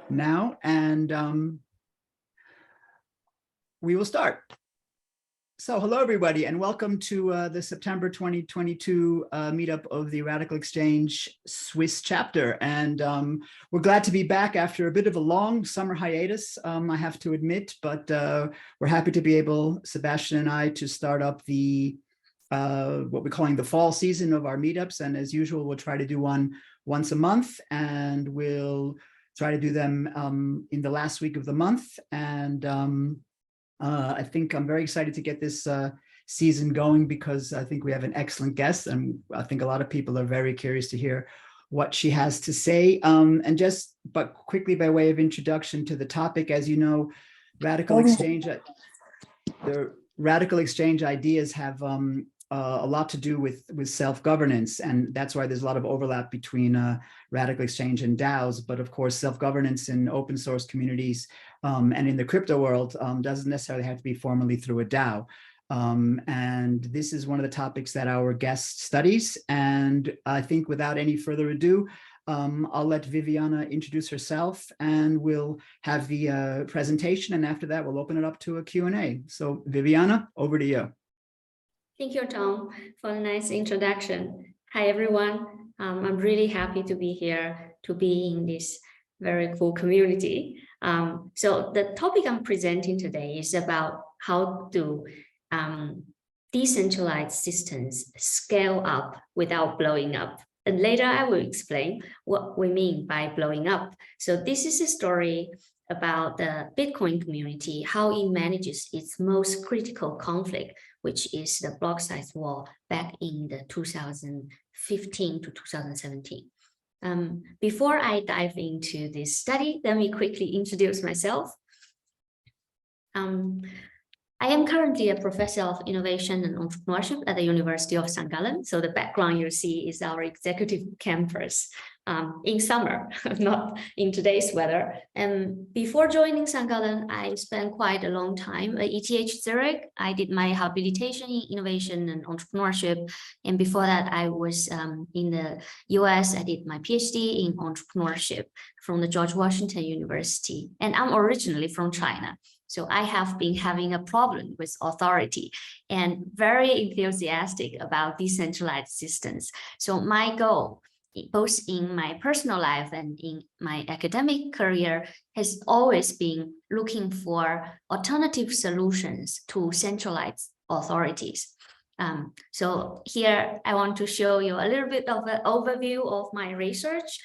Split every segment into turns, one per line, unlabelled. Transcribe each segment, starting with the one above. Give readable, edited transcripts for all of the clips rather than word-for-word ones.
now, and we will start. So hello, everybody, and welcome to the September 2022 meetup of the Radical Exchange Swiss chapter. And we're glad to be back after a bit of a long summer hiatus, I have to admit, but we're happy to be able, Sebastian and I, to start up the what we're calling the fall season of our meetups. And as usual, we'll try to do one once a month, and we'll try to do them in the last week of the month. And I think I'm very excited to get this season going, because I think we have an excellent guest, and I think a lot of people are very curious to hear what she has to say. But quickly, by way of introduction to the topic, as you know, radical exchange, the radical exchange ideas have a lot to do with self-governance, and that's why there's a lot of overlap between radical exchange and DAOs. But of course, self-governance in open source communities and in the crypto world doesn't necessarily have to be formally through a DAO. And this is one of the topics that our guest studies. And I think without any further ado, I'll let Vivianna introduce herself, and we'll have the presentation. And after that, we'll open it up to a Q&A. So Vivianna, over to you.
Thank you, Tom, for the nice introduction. Hi, everyone. I'm really happy to be here, to be in this very cool community. So the topic I'm presenting today is about how to decentralized systems scale up without blowing up. And later I will explain what we mean by blowing up. So this is a story about the Bitcoin community, how it manages its most critical conflict, which is the block size war back in the 2015 to 2017. Before I dive into this study, let me quickly introduce myself. I am currently a professor of innovation and entrepreneurship at the University of St. Gallen. So the background you see is our executive campus in summer, not in today's weather. And before joining St. Gallen, I spent quite a long time at ETH Zurich. I did my habilitation in innovation and entrepreneurship. And before that, I was in the US. I did my PhD in entrepreneurship from the George Washington University. And I'm originally from China. So I have been having a problem with authority and very enthusiastic about decentralized systems. So my goal, both in my personal life and in my academic career, has always been looking for alternative solutions to centralized authorities. So here I want to show you a little bit of an overview of my research.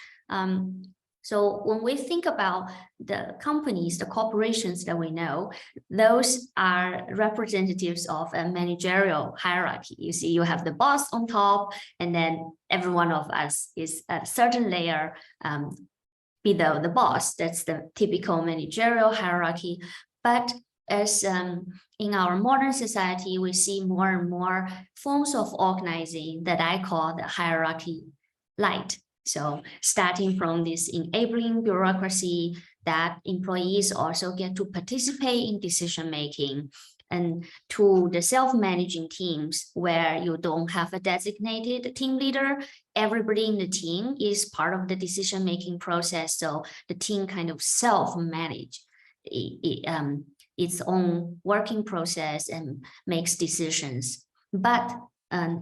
So when we think about the companies, the corporations that we know, those are representatives of a managerial hierarchy. You see, you have the boss on top, and then every one of us is a certain layer below the boss. That's the typical managerial hierarchy. But as in our modern society, we see more and more forms of organizing that I call the hierarchy light. So starting from this enabling bureaucracy that employees also get to participate in decision-making, and to the self-managing teams where you don't have a designated team leader, everybody in the team is part of the decision-making process. So the team kind of self-manage its own working process and makes decisions. But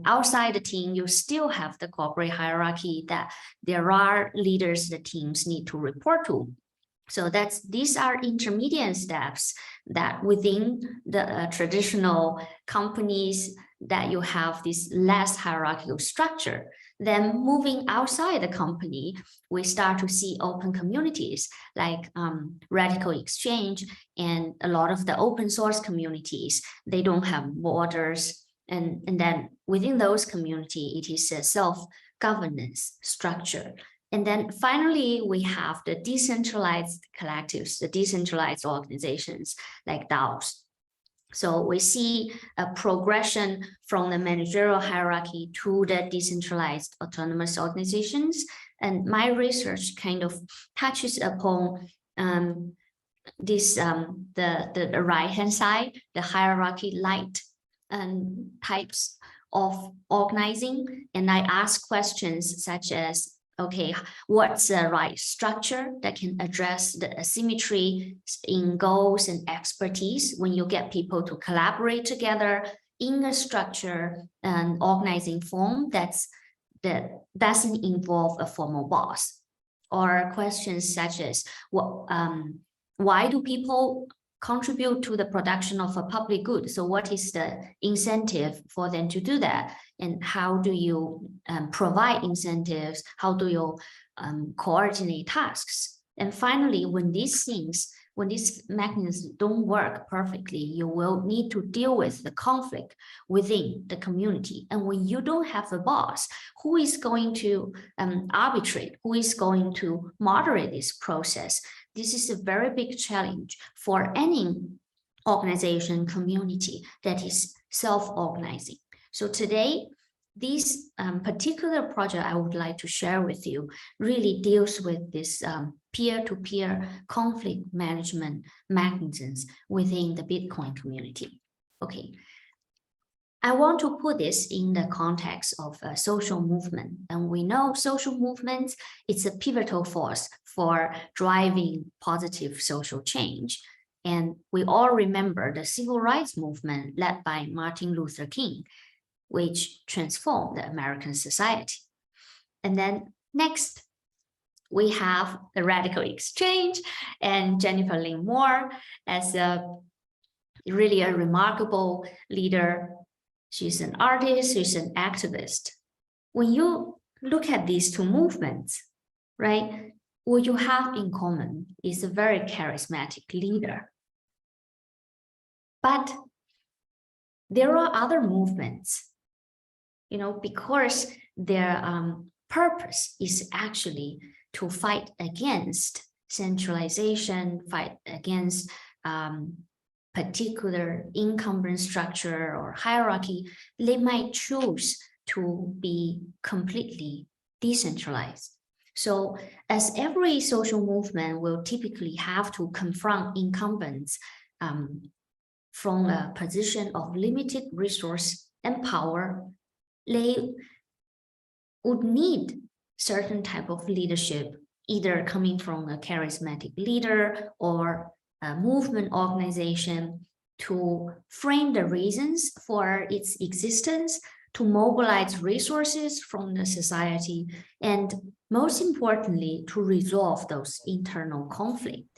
outside the team, you still have the corporate hierarchy that there are leaders the teams need to report to. So these are intermediate steps that within the traditional companies that you have this less hierarchical structure. Then moving outside the company, we start to see open communities like Radical Exchange and a lot of the open source communities. They don't have borders. And then within those communities, it is a self-governance structure. And then finally, we have the decentralized collectives, the decentralized organizations like DAOs. So we see a progression from the managerial hierarchy to the decentralized autonomous organizations. And my research kind of touches upon this, the right-hand side, the hierarchy light types of organizing. And I ask questions such as, Okay, what's the right structure that can address the asymmetry in goals and expertise when you get people to collaborate together in a structure and organizing form that doesn't involve a formal boss? Or questions such as why do people contribute to the production of a public good? So what is the incentive for them to do that? And how do you provide incentives? How do you coordinate tasks? And finally, when these mechanisms don't work perfectly, you will need to deal with the conflict within the community. And when you don't have a boss, who is going to arbitrate? Who is going to moderate this process? This is a very big challenge for any organization community that is self-organizing. So today, this particular project I would like to share with you really deals with this peer-to-peer conflict management mechanisms within the Bitcoin community. Okay, I want to put this in the context of a social movement. And we know social movements, it's a pivotal force for driving positive social change. And we all remember the civil rights movement led by Martin Luther King, which transformed the American society. And then next, we have the Radical Exchange and Jennifer Lynn Moore as really a remarkable leader. She's an artist, she's an activist. When you look at these two movements, right, what you have in common is a very charismatic leader. But there are other movements, you know, because their purpose is actually to fight against centralization, fight against particular incumbent structure or hierarchy. They might choose to be completely decentralized. So as every social movement will typically have to confront incumbents from a position of limited resource and power, they would need certain type of leadership, either coming from a charismatic leader or a movement organization, to frame the reasons for its existence, to mobilize resources from the society, and most importantly, to resolve those internal conflicts.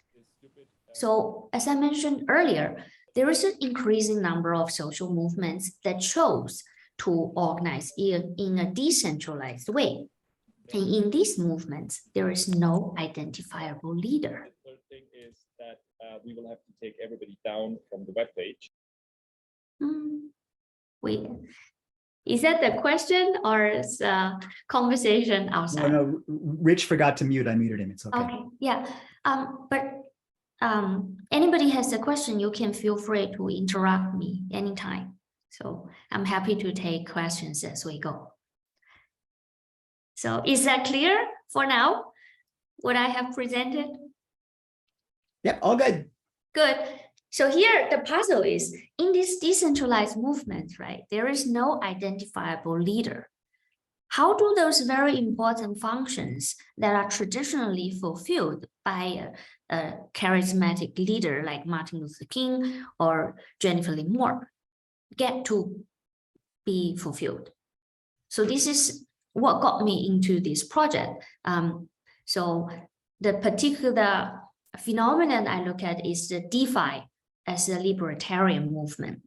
So as I mentioned earlier, there is an increasing number of social movements that chose to organize in a decentralized way. And in these movements, there is no identifiable leader.
The third thing is that we will have to take everybody down from the webpage.
Wait, is that the question or is a conversation outside?
No, Rich forgot to mute. I muted him. It's okay.
Okay, yeah. Anybody has a question, you can feel free to interrupt me anytime. So I'm happy to take questions as we go. So is that clear for now, what I have presented?
Yep, all good.
Good. So here the puzzle is, in this decentralized movement, right, there is no identifiable leader. How do those very important functions that are traditionally fulfilled by a charismatic leader like Martin Luther King or Jennifer Lynn Moore get to be fulfilled? So this is what got me into this project. So the particular phenomenon I look at is the DeFi as a libertarian movement.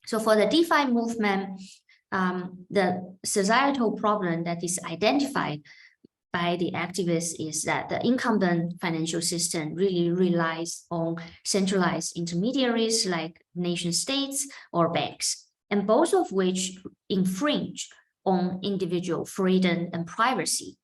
So for the DeFi movement, the societal problem that is identified by the activists is that the incumbent financial system really relies on centralized intermediaries like nation states or banks, and both of which infringe on individual freedom and privacy.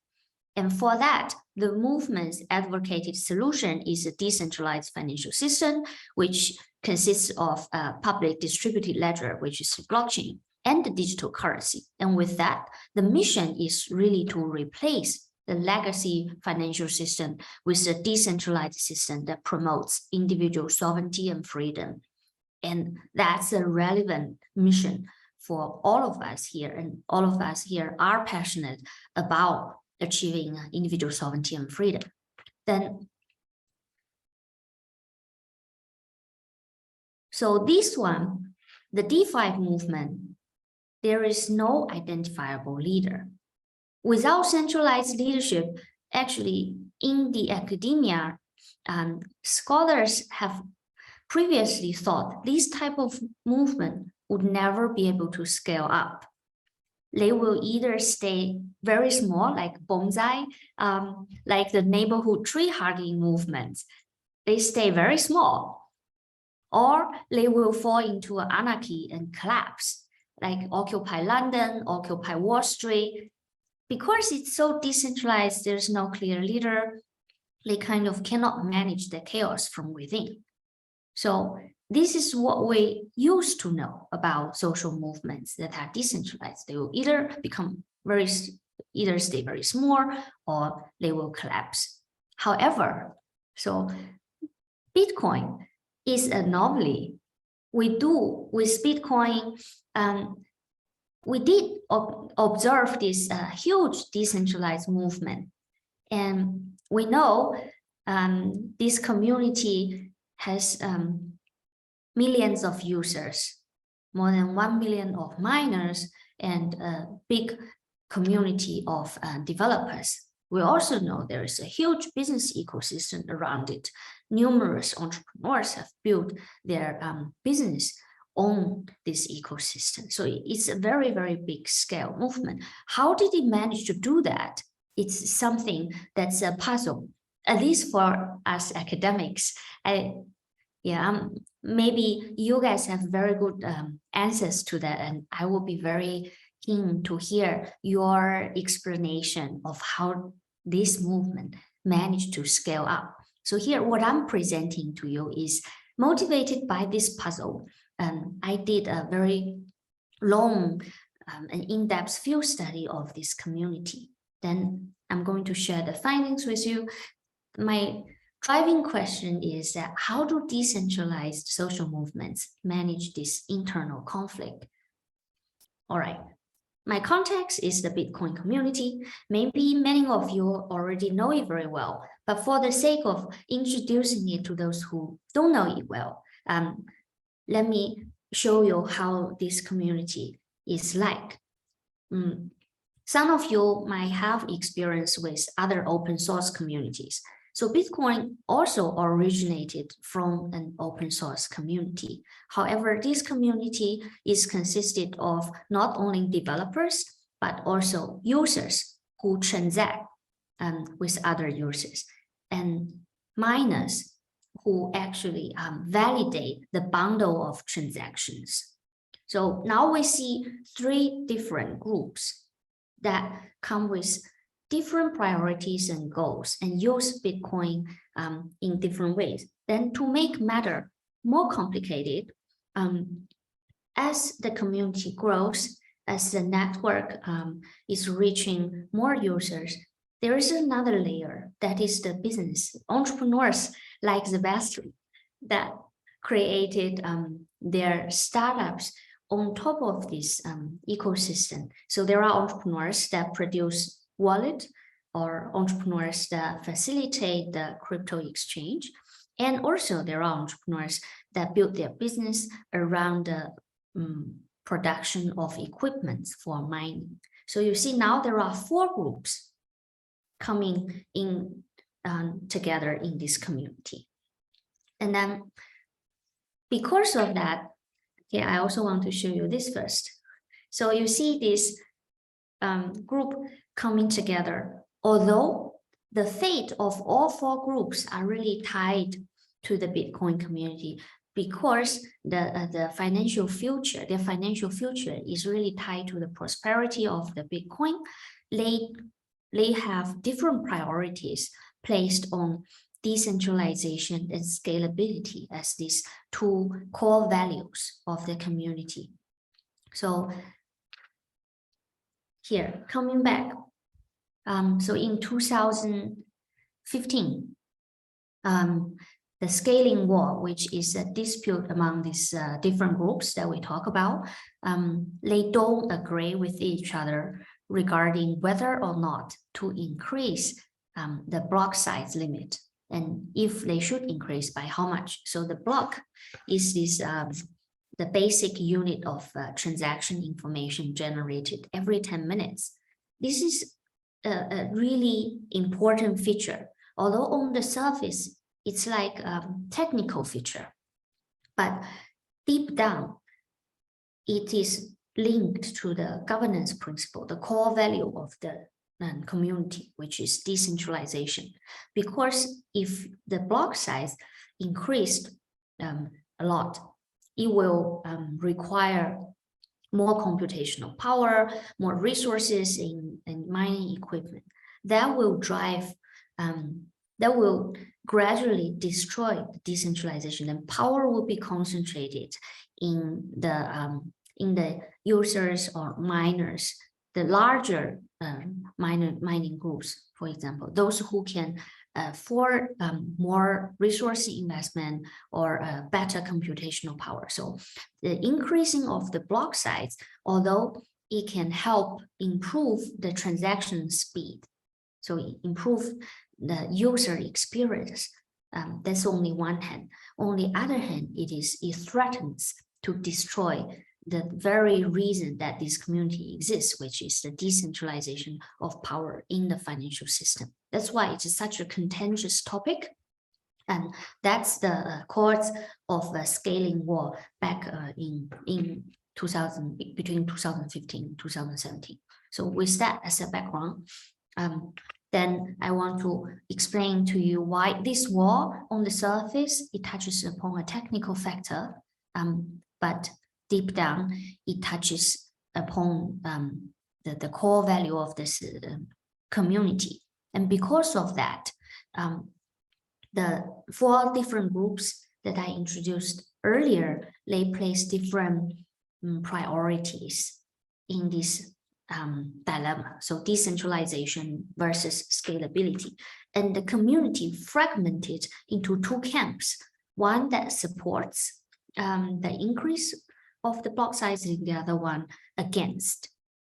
And for that, the movement's advocated solution is a decentralized financial system, which consists of a public distributed ledger, which is blockchain, and the digital currency. And with that, the mission is really to replace the legacy financial system with a decentralized system that promotes individual sovereignty and freedom. And that's a relevant mission for all of us here. And all of us here are passionate about achieving individual sovereignty and freedom. Then, so this one, the DeFi movement, there is no identifiable leader. Without centralized leadership, actually in the academia, scholars have previously thought this type of movement would never be able to scale up. They will either stay very small, like bonsai, like the neighborhood tree hugging movements. They stay very small, or they will fall into anarchy and collapse, like Occupy London, Occupy Wall Street. Because it's so decentralized, there's no clear leader, they kind of cannot manage the chaos from within. So this is what we used to know about social movements that are decentralized. They will either stay very small or they will collapse. However, so Bitcoin is an anomaly. We do with Bitcoin, we did observe this huge decentralized movement. And we know this community has millions of users, more than 1 million of miners, and a big community of developers. We also know there is a huge business ecosystem around it. Numerous entrepreneurs have built their business on this ecosystem. So it's a very, very big scale movement. How did it manage to do that? It's something that's a puzzle, at least for us academics. Maybe you guys have very good answers to that, and I will be very keen to hear your explanation of how this movement managed to scale up. So here, what I'm presenting to you is motivated by this puzzle. I did a very long and in-depth field study of this community. Then I'm going to share the findings with you. My driving question is that how do decentralized social movements manage this internal conflict? All right. My context is the Bitcoin community. Maybe many of you already know it very well, but for the sake of introducing it to those who don't know it well, let me show you how this community is like. Some of you might have experience with other open source communities. So Bitcoin also originated from an open source community. However, this community is consisted of not only developers, but also users who transact with other users, and miners who actually validate the bundle of transactions. So now we see 3 different groups that come with different priorities and goals and use Bitcoin in different ways. Then to make matter more complicated, as the community grows, as the network is reaching more users, there is another layer that is the business. Entrepreneurs like the best that created their startups on top of this ecosystem. So there are entrepreneurs that produce wallet or entrepreneurs that facilitate the crypto exchange. And also there are entrepreneurs that build their business around the production of equipment for mining. So you see now there are 4 groups coming in together in this community. And then because of that, I also want to show you this first. So you see this group coming together, although the fate of all 4 groups are really tied to the Bitcoin community, because the financial future, their financial future is really tied to the prosperity of the Bitcoin. They have different priorities placed on decentralization and scalability as these 2 core values of the community. So here, coming back, so in 2015, the scaling war, which is a dispute among these different groups that we talk about, they don't agree with each other regarding whether or not to increase the block size limit, and if they should increase, by how much. So the block is this the basic unit of transaction information generated every 10 minutes. This is a really important feature, although on the surface, it's like a technical feature, but deep down, it is linked to the governance principle, the core value of the community, which is decentralization. Because if the block size increased a lot, it will require more computational power, more resources in mining equipment. That will drive, that will gradually destroy the decentralization, and power will be concentrated in the users or miners, the larger mining groups, for example, those who can afford more resource investment or better computational power. So the increasing of the block size, although it can help improve the transaction speed, so improve the user experience, that's only one hand. On the other hand, it threatens to destroy the very reason that this community exists, which is the decentralization of power in the financial system. That's why it is such a contentious topic. And that's the cause of the scaling war back between 2015 and 2017. So with that as a background, then I want to explain to you why this war on the surface, it touches upon a technical factor, but deep down, it touches upon the core value of this community. And because of that, the 4 different groups that I introduced earlier, they place different priorities in this dilemma. So decentralization versus scalability. And the community fragmented into 2 camps, one that supports the increase of the block size, and the other one against.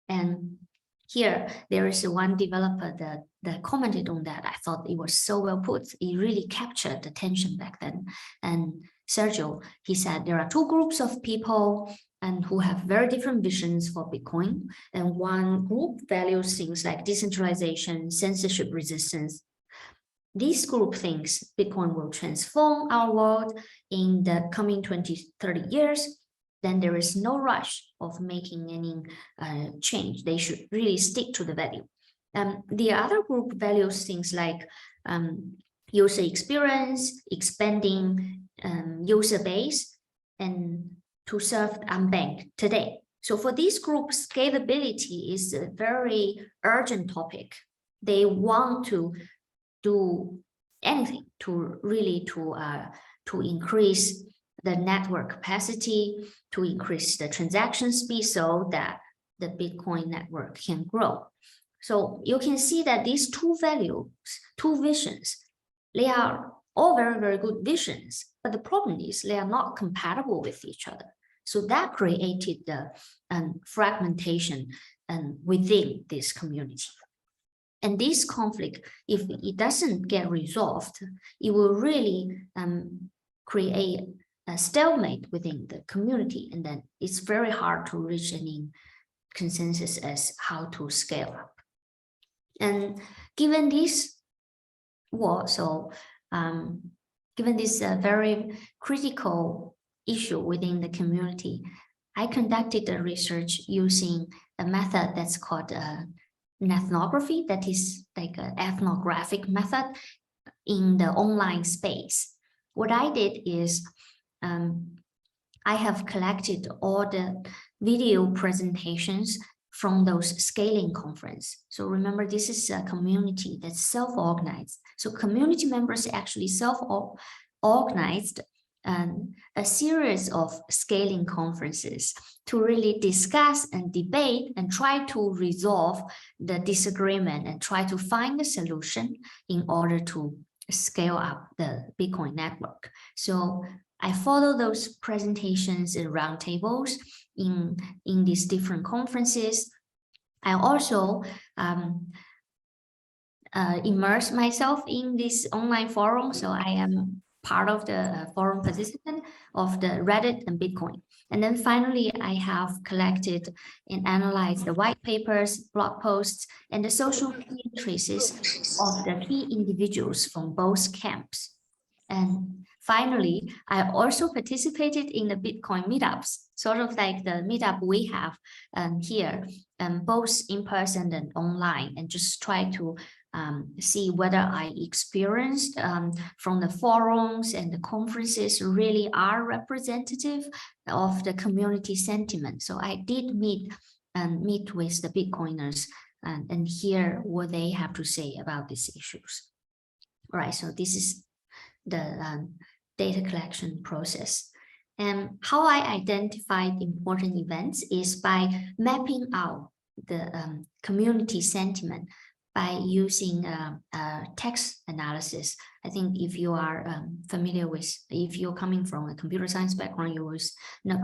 And here there is one developer that commented on that. I thought it was so well put. It really captured the tension back then. And Sergio, he said there are 2 groups of people and who have very different visions for Bitcoin. And one group values things like decentralization, censorship resistance. This group thinks Bitcoin will transform our world in the coming 20, 30 years. Then there is no rush of making any change. They should really stick to the value. The other group values things like user experience, expanding user base, and to serve the unbanked today. So for this group, scalability is a very urgent topic. They want to do anything to really to increase the network capacity, to increase the transaction speed so that the Bitcoin network can grow. So you can see that these 2 values, 2 visions, they are all very, very good visions, but the problem is they are not compatible with each other. So that created the fragmentation within this community. And this conflict, if it doesn't get resolved, it will really create a stalemate within the community, and then it's very hard to reach any consensus as how to scale up. And given this war, so given this very critical issue within the community, I conducted the research using a method that's called ethnography, that is like an ethnographic method in the online space. What I did is I have collected all the video presentations from those scaling conference. So remember, this is a community that's self-organized. So community members actually self-organized a series of scaling conferences to really discuss and debate and try to resolve the disagreement and try to find a solution in order to scale up the Bitcoin network. So I follow those presentations and roundtables in these different conferences. I also immerse myself in this online forum. So I am part of the forum participant of the Reddit and Bitcoin. And then finally, I have collected and analyzed the white papers, blog posts, and the social media traces of the key individuals from both camps. And finally, I also participated in the Bitcoin meetups, sort of like the meetup we have here, both in person and online, and just try to see whether I experienced from the forums and the conferences really are representative of the community sentiment. So I did meet with the Bitcoiners and hear what they have to say about these issues. All right, so this is the data collection process. And how I identified important events is by mapping out the community sentiment by using text analysis. I think if you are familiar with, if you're coming from a computer science background, you will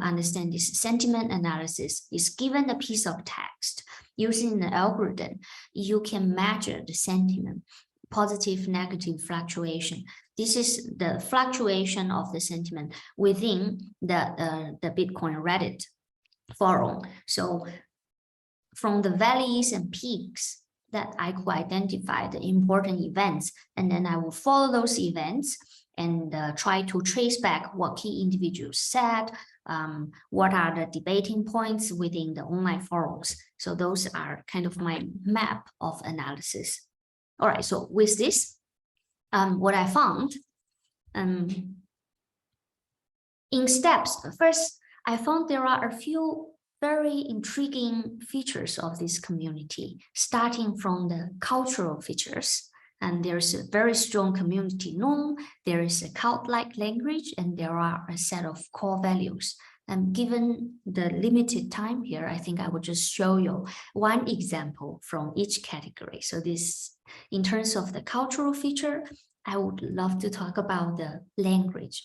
understand this sentiment analysis is given a piece of text. Using the algorithm, you can measure the sentiment, positive, negative fluctuation. This is the fluctuation of the sentiment within the Bitcoin Reddit forum. So from the valleys and peaks that I could identify the important events, and then I will follow those events and try to trace back what key individuals said, what are the debating points within the online forums. So those are kind of my map of analysis. All right, so with this, what I found in steps, first, I found there are a few very intriguing features of this community, starting from the cultural features. And there's a very strong community norm, there is a cult-like language, and there are a set of core values. And given the limited time here, I think I will just show you one example from each category. So this, in terms of the cultural feature, I would love to talk about the language.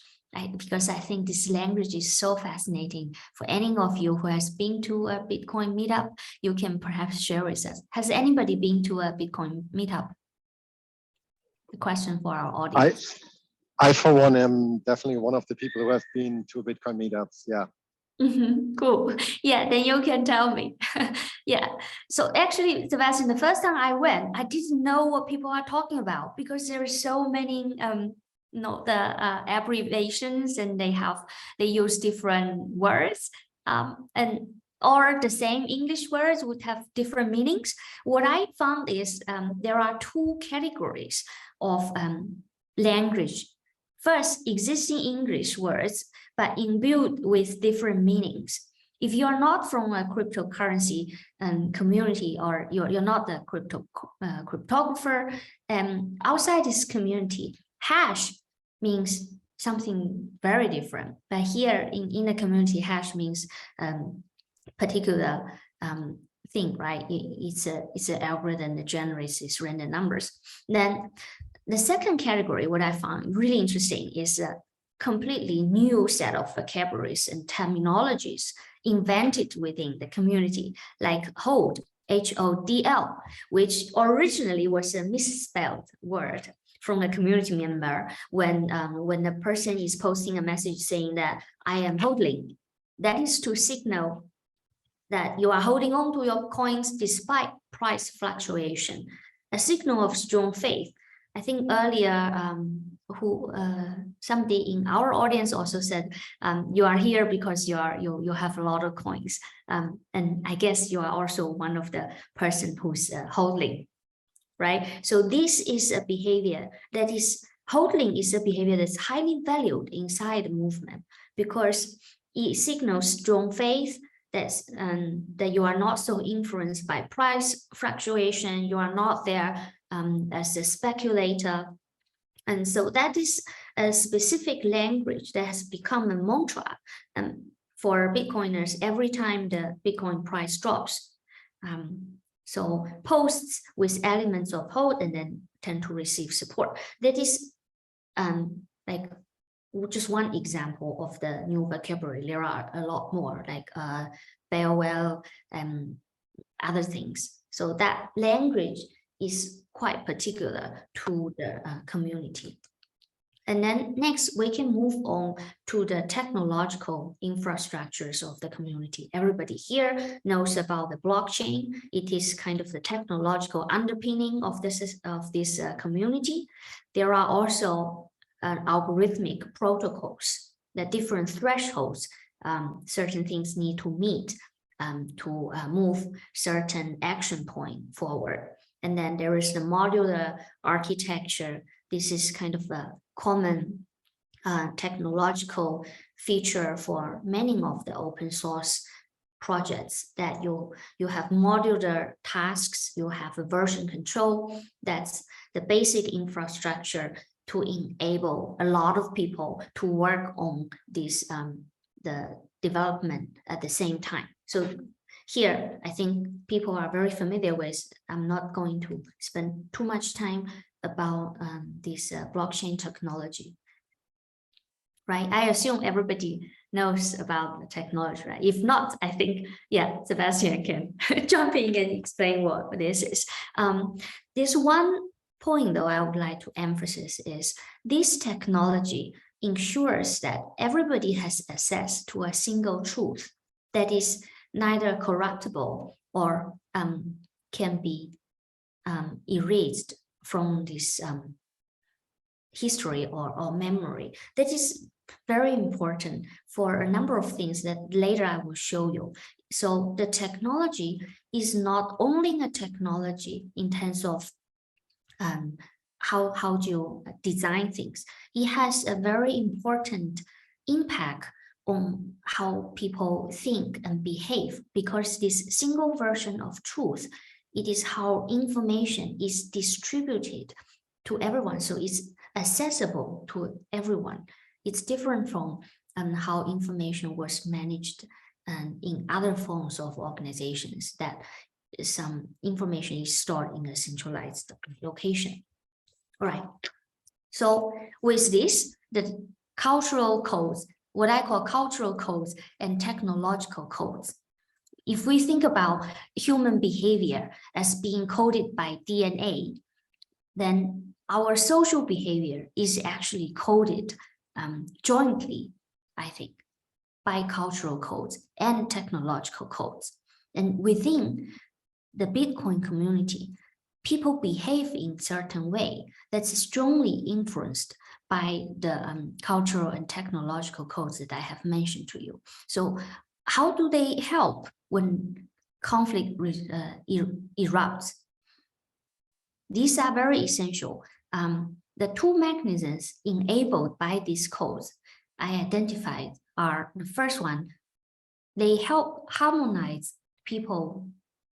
Because I think this language is so fascinating. For any of you who has been to a Bitcoin meetup, you can perhaps share with us. Has anybody been to a Bitcoin meetup? The question for our audience.
I for one, am definitely one of the people who have been to Bitcoin meetups. Yeah.
Cool. Yeah, then you can tell me. Yeah. So actually, Sebastian, the first time I went, I didn't know what people are talking about because there are so many the abbreviations, and they use different words, and or the same English words would have different meanings. What I found is there are two categories of language. First, existing English words, but imbued with different meanings. If you are not from a cryptocurrency community, or you're not a cryptographer, outside this community, hash means something very different. But here in the community, hash means particular thing, right? It's an algorithm that generates these random numbers. Then the second category, what I found really interesting, is a completely new set of vocabularies and terminologies invented within the community, like hold, H-O-D-L, which originally was a misspelled word from a community member when the person is posting a message saying that I am hodling. That is to signal that you are holding on to your coins despite price fluctuation, a signal of strong faith. I think earlier, somebody in our audience also said, you are here because you have a lot of coins. And I guess you are also one of the person who's hodling, right? So this is a behavior that is, hodling is a behavior that's highly valued inside the movement because it signals strong faith, that you are not so influenced by price fluctuation, you are not there as a speculator. And so that is a specific language that has become a mantra for Bitcoiners every time the Bitcoin price drops. So posts with elements of hold and then tend to receive support. That is like just one example of the new vocabulary. There are a lot more, like farewell, other things. So that language is quite particular to the community. And then next, we can move on to the technological infrastructures of the community. Everybody here knows about the blockchain. It is kind of the technological underpinning of this community. There are also algorithmic protocols, the different thresholds certain things need to meet to move certain action point forward. And then there is the modular architecture. This is kind of a common technological feature for many of the open source projects, that you have modular tasks, you have a version control. That's the basic infrastructure to enable a lot of people to work on this the development at the same time. So here, I think people are very familiar with. I'm not going to spend too much time about this blockchain technology, right? I assume everybody knows about the technology, right? If not, I think, yeah, Sebastian can jump in and explain what this is. There's one point, though, I would like to emphasize is this technology ensures that everybody has access to a single truth that is neither corruptible or can be erased from this history or memory. That is very important for a number of things that later I will show you. So the technology is not only a technology in terms of how do you design things. It has a very important impact on how people think and behave, because this single version of truth, it is how information is distributed to everyone. So it's accessible to everyone. It's different from how information was managed in other forms of organizations, that some information is stored in a centralized location. All right. So with this, the cultural codes, what I call cultural codes and technological codes. If we think about human behavior as being coded by DNA, then our social behavior is actually coded jointly, I think, by cultural codes and technological codes. And within the Bitcoin community, people behave in certain way that's strongly influenced by the cultural and technological codes that I have mentioned to you. So how do they help when conflict erupts? These are very essential. The two mechanisms enabled by these codes I identified are, the first one, they help harmonize people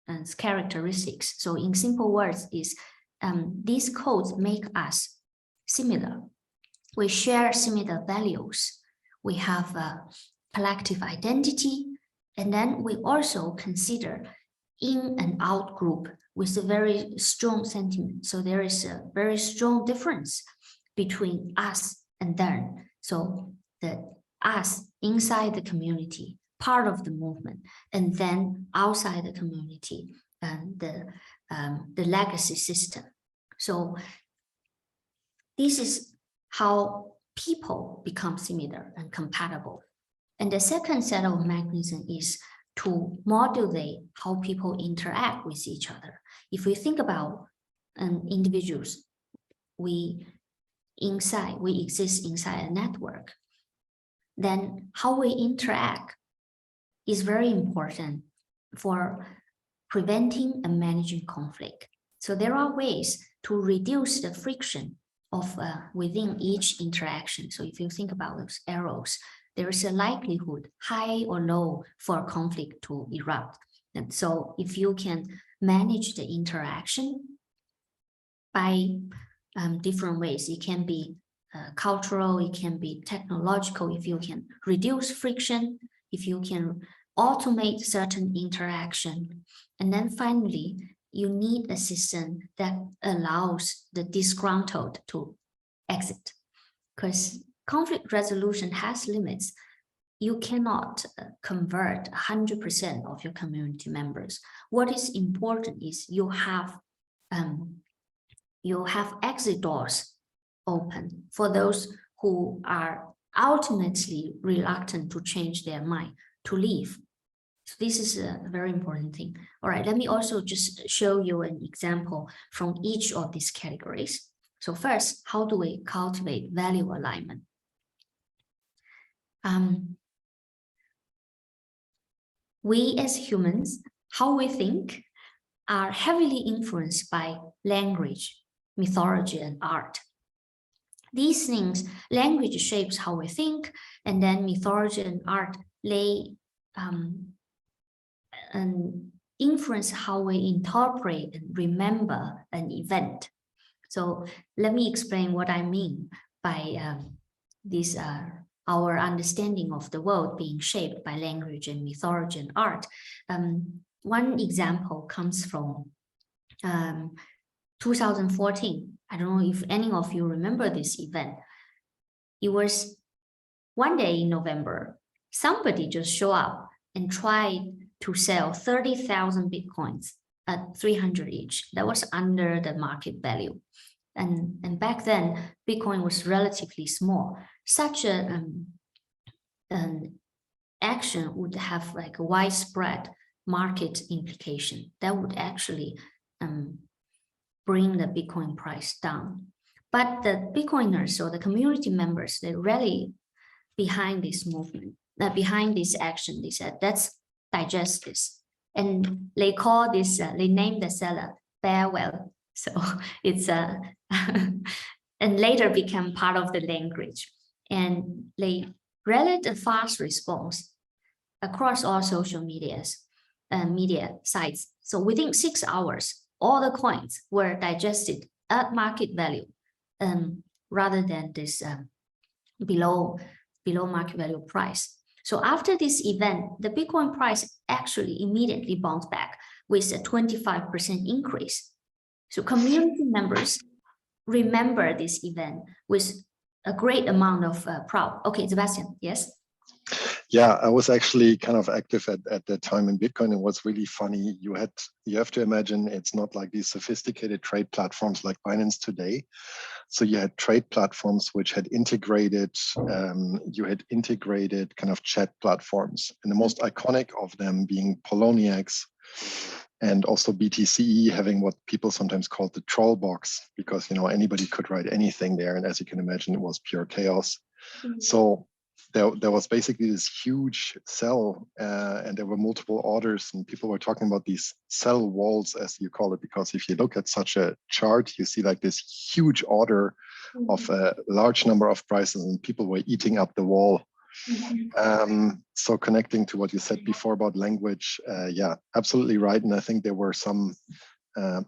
and characteristics. So in simple words is these codes make us similar. We share similar values. We have a collective identity. And then we also consider in and out group with a very strong sentiment. So there is a very strong difference between us and them. So the us inside the community, part of the movement, and then outside the community, and the legacy system. So this is how people become similar and compatible. And the second set of mechanism is to modulate how people interact with each other. If we think about individuals, we exist inside a network, then how we interact is very important for preventing and managing conflict. So there are ways to reduce the friction of within each interaction. So if you think about those arrows, there is a likelihood, high or low, for conflict to erupt. And so if you can manage the interaction by different ways, it can be cultural, it can be technological. If you can reduce friction, if you can automate certain interaction, and then finally, you need a system that allows the disgruntled to exit, because conflict resolution has limits. you cannot convert 100% of your community members. What is important is you have exit doors open for those who are ultimately reluctant to change their mind, to leave. So this is a very important thing. All right, let me also just show you an example from each of these categories. So first, how do we cultivate value alignment? We as humans, how we think, are heavily influenced by language, mythology, and art. These things, language shapes how we think, and then mythology and art and influence how we interpret and remember an event. So let me explain what I mean by this our understanding of the world being shaped by language and mythology and art. One example comes from 2014. I don't know if any of you remember this event. It was one day in November, somebody just showed up and tried to sell 30,000 Bitcoins at 300 each. That was under the market value. And back then, Bitcoin was relatively small. Such an action would have like a widespread market implication that would actually bring the Bitcoin price down. But the Bitcoiners or the community members, they rally behind this movement, behind this action. They said, let's digest this. And they call this, they named the seller farewell. So it's and later became part of the language. And they rallied a fast response across all social media sites. So within 6 hours, all the coins were digested at market value, rather than this below market value price. So after this event, the Bitcoin price actually immediately bounced back with a 25% increase. So community members remember this event with a great amount of pride. Okay, Sebastian, yes?
Yeah, I was actually kind of active at that time in Bitcoin. It was really funny. You have to imagine it's not like these sophisticated trade platforms like Binance today. So you had trade platforms which had integrated, kind of chat platforms, and the most iconic of them being Poloniex and also BTCE having what people sometimes call the troll box, because anybody could write anything there, and as you can imagine, it was pure chaos. So there was basically this huge sell, and there were multiple orders, and people were talking about these sell walls, as you call it, because if you look at such a chart, you see like this huge order of a large number of prices, and people were eating up the wall. So connecting to what you said before about language, yeah, absolutely right. And I think there were some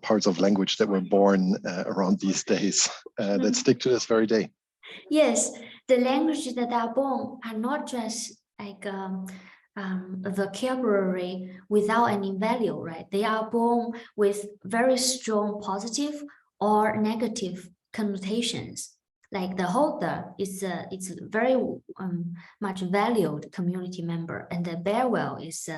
parts of language that were born around these days that stick to this very day.
Yes, the languages that are born are not just like a vocabulary without any value, right? They are born with very strong positive or negative connotations. Like the holder is it's a very much valued community member, and the farewell is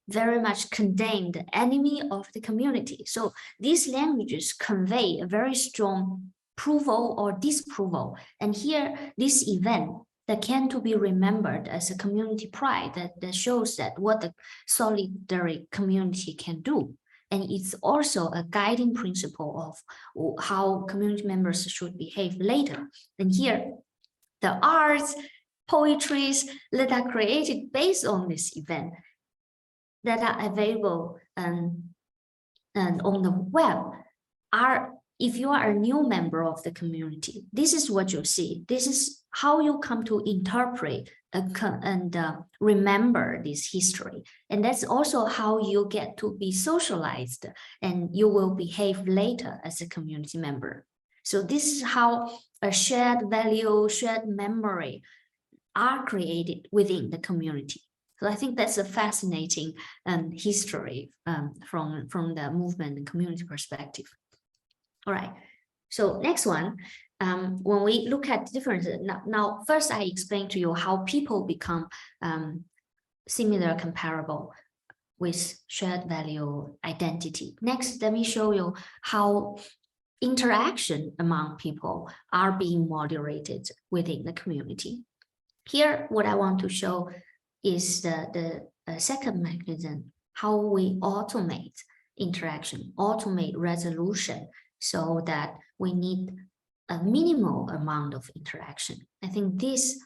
very much condemned enemy of the community. So these languages convey a very strong approval or disapproval. And here, this event that can to be remembered as a community pride that shows that what the solidary community can do. And it's also a guiding principle of how community members should behave later. And here, the arts, poetries that are created based on this event that are available and on the web are, if you are a new member of the community, this is what you see. This is how you come to interpret and remember this history. And that's also how you get to be socialized and you will behave later as a community member. So this is how a shared value, shared memory are created within the community. So I think that's a fascinating history from the movement and community perspective. All right, so next one, when we look at differences, now first I explain to you how people become similar, comparable with shared value identity. Next, let me show you how interaction among people are being moderated within the community. Here, what I want to show is the second mechanism, how we automate interaction, automate resolution, so that we need a minimal amount of interaction. I think this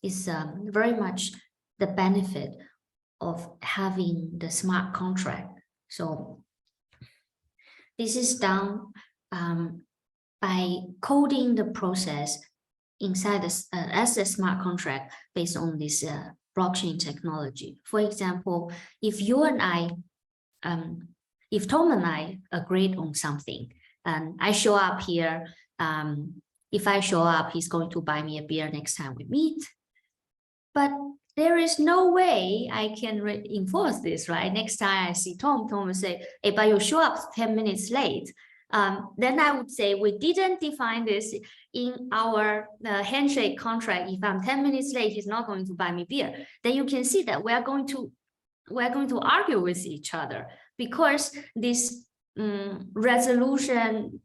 is very much the benefit of having the smart contract. So this is done by coding the process inside this as a smart contract based on this blockchain technology. For example, if you and I, if Tom and I agreed on something, and I show up here, if I show up, he's going to buy me a beer next time we meet. But there is no way I can enforce this, right? Next time I see Tom, Tom will say, hey, but you show up 10 minutes late. Then I would say, we didn't define this in our handshake contract. If I'm 10 minutes late, he's not going to buy me beer. Then you can see that we're going to argue with each other, because this resolution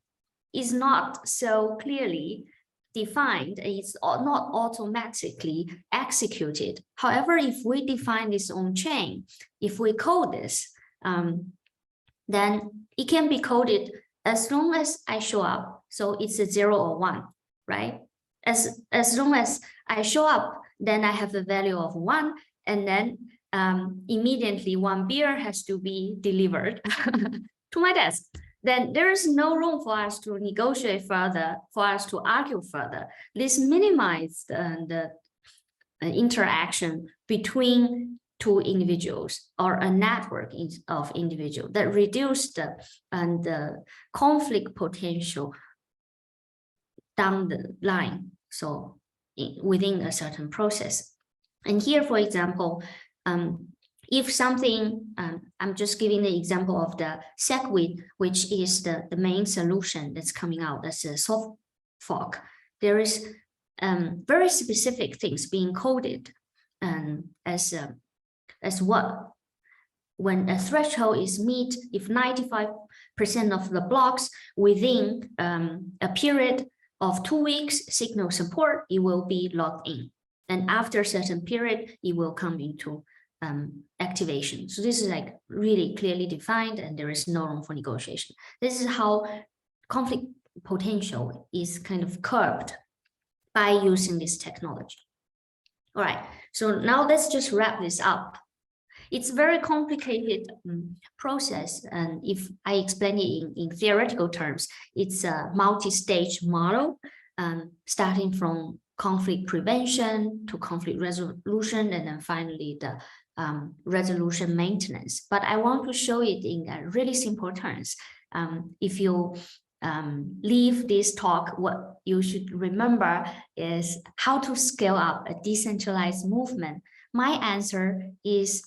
is not so clearly defined. It's not automatically executed. However, if we define this on chain, if we code this, then it can be coded as long as I show up. So it's a 0 or 1, right? As long as I show up, then I have a value of 1, and then immediately 1 beer has to be delivered to my desk. Then there is no room for us to negotiate further, for us to argue further. This minimizes the interaction between two individuals or a network of individuals, that reduce the conflict potential down the line, so within a certain process. And here, for example, if something, I'm just giving the example of the SegWit, which is the main solution that's coming out as a soft fork. There is very specific things being coded as what, when a threshold is met, if 95% of the blocks within a period of 2 weeks signal support, it will be logged in. And after a certain period, it will come into activation. So this is like really clearly defined, and there is no room for negotiation. This is how conflict potential is kind of curbed by using this technology. All right, so now let's just wrap this up. It's a very complicated process, and if I explain it in theoretical terms, it's a multi-stage model, starting from conflict prevention to conflict resolution, and then finally the resolution maintenance. But I want to show it in really simple terms. If you leave this talk, what you should remember is how to scale up a decentralized movement. My answer is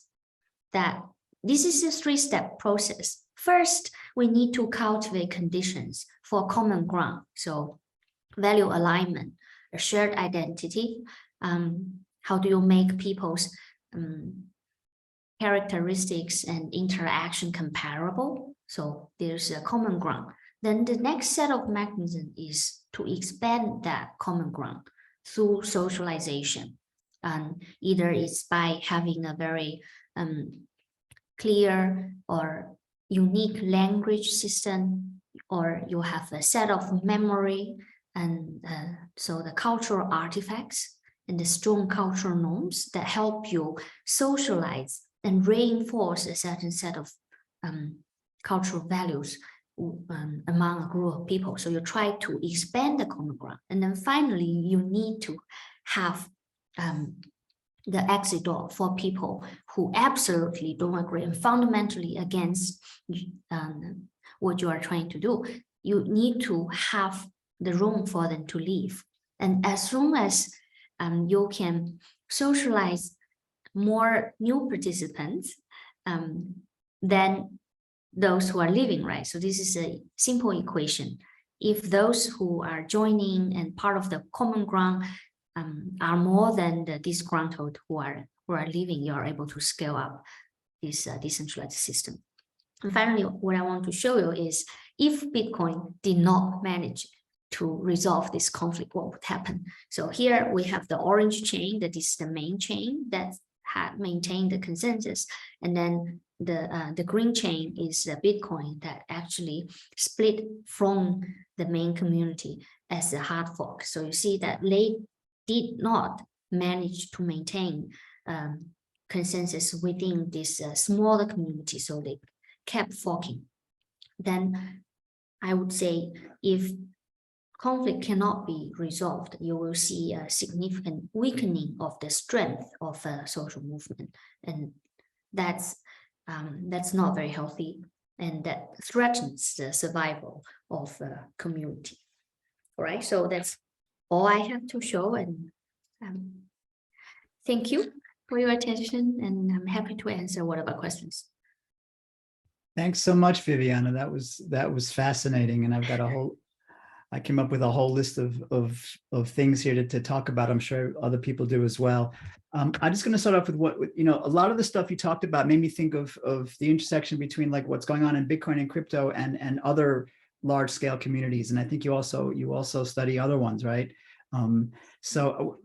that this is a 3-step process. First, we need to cultivate conditions for common ground. So value alignment, a shared identity. How do you make people's characteristics and interaction comparable? So there's a common ground. Then the next set of mechanisms is to expand that common ground through socialization. And either it's by having a very clear or unique language system, or you have a set of memory, and so the cultural artifacts and the strong cultural norms that help you socialize and reinforce a certain set of cultural values among a group of people. So you try to expand the common ground. And then finally, you need to have the exit door for people who absolutely don't agree and fundamentally against what you are trying to do. You need to have the room for them to leave. And as long as you can socialize more new participants than those who are leaving, right? So this is a simple equation. if those who are joining and part of the common ground are more than the disgruntled who are leaving, you are able to scale up this decentralized system. And finally, what I want to show you is if Bitcoin did not manage to resolve this conflict, what would happen? So here we have the orange chain, that is the main chain that had maintained the consensus, and then the green chain is the Bitcoin that actually split from the main community as a hard fork. So you see that they did not manage to maintain consensus within this smaller community, so they kept forking. Then I would say if conflict cannot be resolved, you will see a significant weakening of the strength of a social movement, and that's not very healthy, and that threatens the survival of a community. All right, so that's all I have to show, and thank you for your attention, and I'm happy to answer whatever questions.
Thanks so much, Vivianna. That was fascinating, and I've got I came up with a whole list of things here to talk about. I'm sure other people do as well. I'm just going to start off with a lot of the stuff you talked about made me think of the intersection between like what's going on in Bitcoin and crypto and other large scale communities. And I think you also study other ones, right? So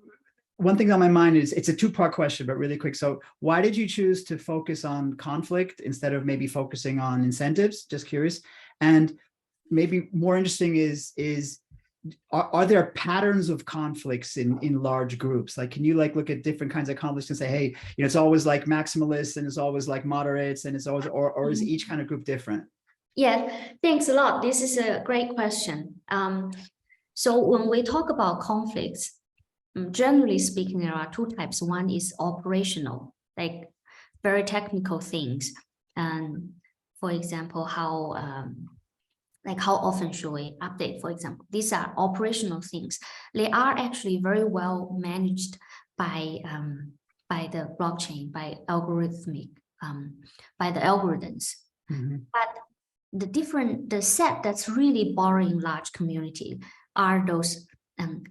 one thing on my mind is, it's a two-part question, but really quick. So why did you choose to focus on conflict instead of maybe focusing on incentives? Just curious. And maybe more interesting is are there patterns of conflicts in large groups? Like, can you like look at different kinds of conflicts and say, hey, it's always like maximalists and it's always like moderates and it's always, or is each kind of group different?
Yeah, thanks a lot. This is a great question. So when we talk about conflicts, generally speaking, there are two types. One is operational, like very technical things. And for example, how often should we update, for example? These are operational things. They are actually very well managed by the blockchain, by algorithmic, by the algorithms.
Mm-hmm.
But the set that's really bothering large community are those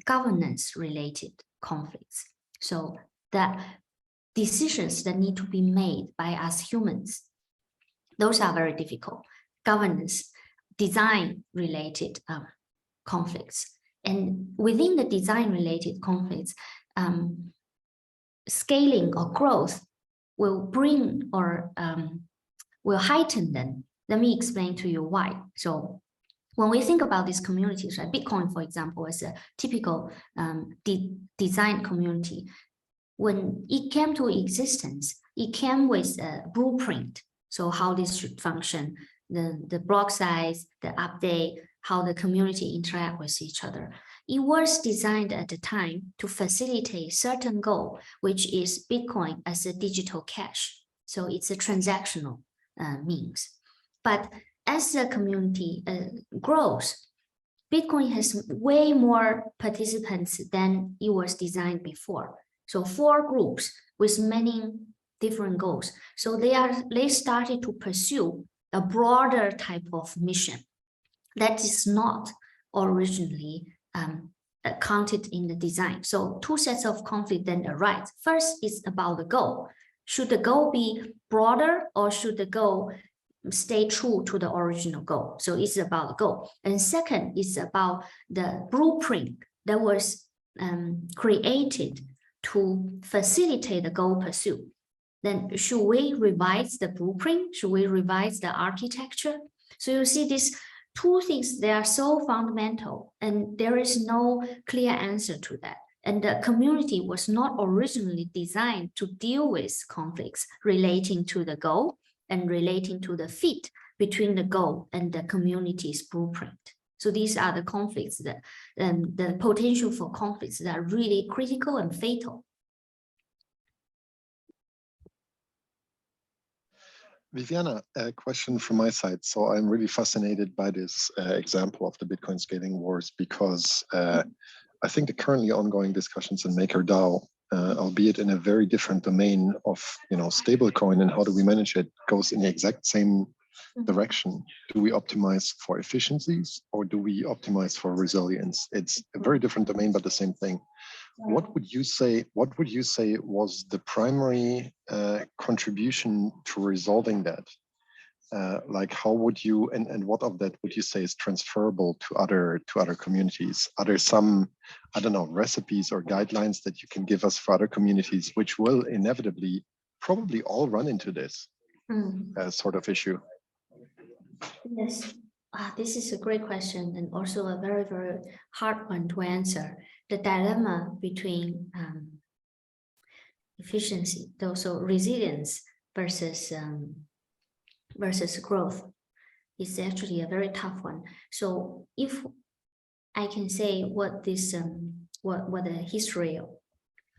governance-related conflicts. So that decisions that need to be made by us humans, those are very difficult. Governance, design-related conflicts. And within the design-related conflicts, scaling or growth will bring or will heighten them. Let me explain to you why. So when we think about these communities, right, Bitcoin, for example, is a typical design community. When it came to existence, it came with a blueprint. So how this should function, the block size, the update, how the community interact with each other. It was designed at the time to facilitate certain goal, which is Bitcoin as a digital cash. So it's a transactional means. But as the community grows, Bitcoin has way more participants than it was designed before. So 4 groups with many different goals. So they started to pursue a broader type of mission that is not originally counted in the design. So 2 sets of conflict then arise. First is about the goal. Should the goal be broader or should the goal stay true to the original goal? So it's about the goal. And second is about the blueprint that was created to facilitate the goal pursuit. Then should we revise the blueprint? Should we revise the architecture? So you see these 2 things, they are so fundamental and there is no clear answer to that. And the community was not originally designed to deal with conflicts relating to the goal and relating to the fit between the goal and the community's blueprint. So these are the conflicts that, the potential for conflicts that are really critical and fatal.
Vivianna, a question from my side. So I'm really fascinated by this example of the Bitcoin scaling wars because I think the currently ongoing discussions in MakerDAO, albeit in a very different domain of stablecoin and how do we manage it, goes in the exact same direction. Do we optimize for efficiencies or do we optimize for resilience? It's a very different domain, but the same thing. What would you say was the primary contribution to resolving that? Like how would you, and what of that would you say is transferable to other communities? Are there some, I don't know, recipes or guidelines that you can give us for other communities, which will inevitably probably all run into this sort of issue?
Yes, this is a great question and also a very, very hard one to answer. The dilemma between efficiency, also resilience versus growth is actually a very tough one. So if I can say what this what the history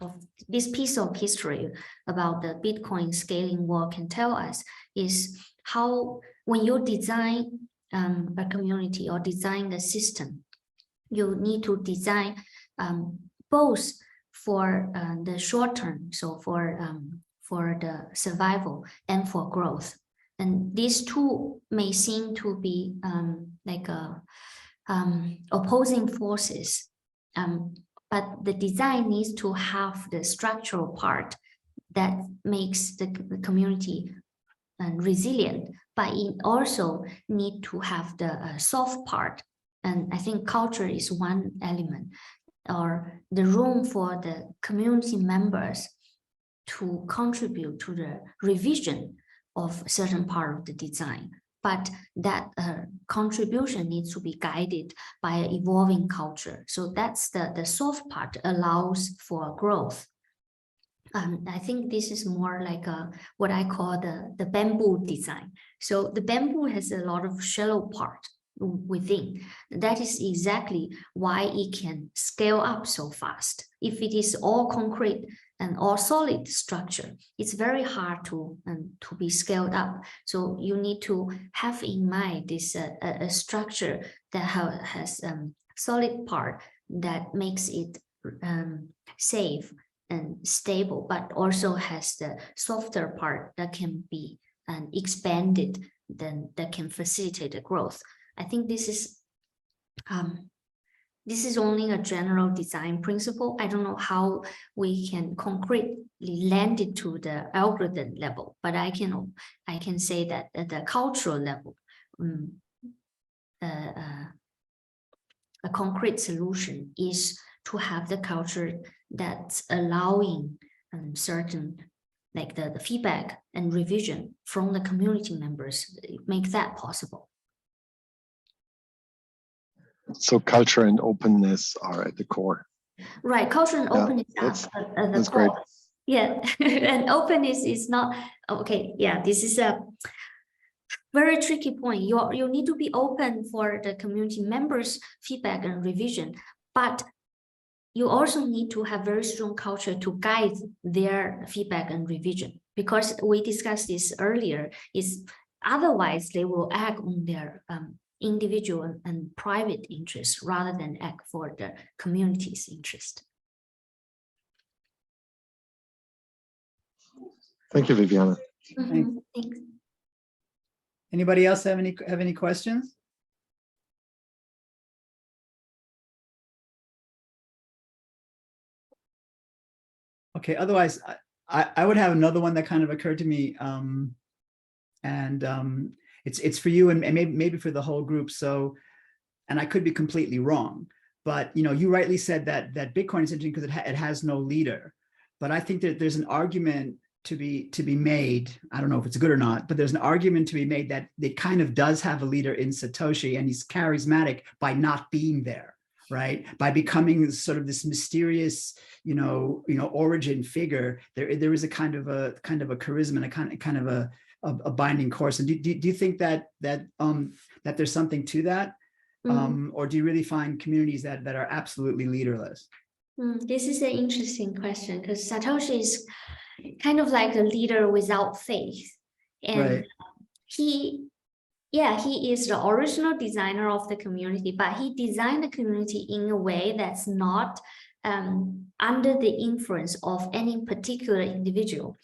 of this piece of history about the Bitcoin scaling war can tell us is how when you design a community or design a system, you need to design both for the short term, so for the survival and for growth. And these two may seem to be like opposing forces, but the design needs to have the structural part that makes the community resilient, but it also need to have the soft part. And I think culture is one element, or the room for the community members to contribute to the revision of a certain part of the design. But that contribution needs to be guided by an evolving culture. So that's the soft part allows for growth. I think this is more like what I call the bamboo design. So the bamboo has a lot of shallow part within. That is exactly why it can scale up so fast. If it is all concrete and all solid structure, it's very hard to be scaled up. So you need to have in mind this a structure that has solid part that makes it safe and stable, but also has the softer part that can be expanded, then that can facilitate the growth. I think this is only a general design principle. I don't know how we can concretely land it to the algorithm level, but I can say that at the cultural level, a concrete solution is to have the culture that's allowing certain, like the feedback and revision from the community members, make that possible.
So culture and openness are at the core.
Right, culture and openness are the core. Great. Yeah, and openness is not, okay, yeah, this is a very tricky point. You need to be open for the community members' feedback and revision, but you also need to have very strong culture to guide their feedback and revision, because we discussed this earlier, is otherwise they will act on their individual and private interests rather than act for the community's interest.
Thank you, Vivianna.
Thanks.
Anybody else have any questions? Okay, otherwise, I would have another one that kind of occurred to me, it's for you and maybe for the whole group. So, and I could be completely wrong, but you rightly said that Bitcoin is interesting because it has no leader. But I think that there's an argument to be made. I don't know if it's good or not, but there's an argument to be made that it kind of does have a leader in Satoshi, and he's charismatic by not being there. Right, by becoming sort of this mysterious, origin figure, there is a kind of a charisma and a kind of a binding course. And do you think that there's something to that, or do you really find communities that are absolutely leaderless?
This is an interesting question, because Satoshi is kind of like a leader without faith, and
right.
He is the original designer of the community, but he designed the community in a way that's not under the influence of any particular individual.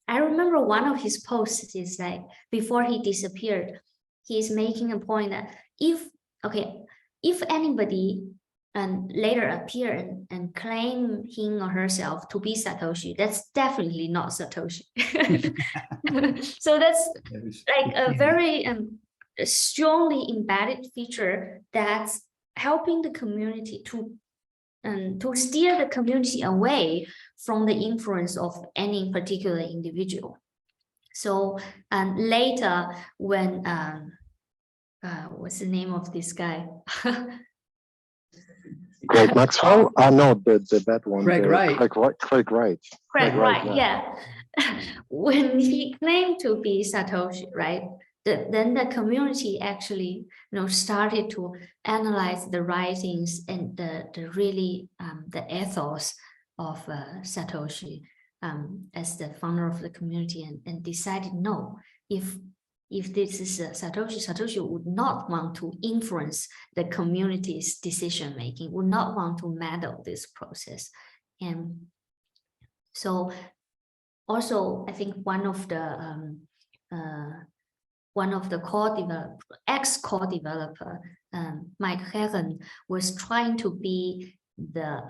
I remember one of his posts is like, before he disappeared, he's making a point that if anybody later appear and claim him or herself to be Satoshi, that's definitely not Satoshi. So that's like a very strongly embedded feature that's helping the community to steer the community away from the influence of any particular individual. So later when what's the name of this guy?
Greg Maxwell? No, the bad one.
Craig Wright.
Craig Wright.
Craig Wright, yeah. When he claimed to be Satoshi, right? Then the community actually, started to analyze the writings and the really the ethos of Satoshi as the founder of the community, and decided no, if this is Satoshi would not want to influence the community's decision making, would not want to meddle this process. And so also I think one of the ex-core developer, Mike Gallen, was trying to be the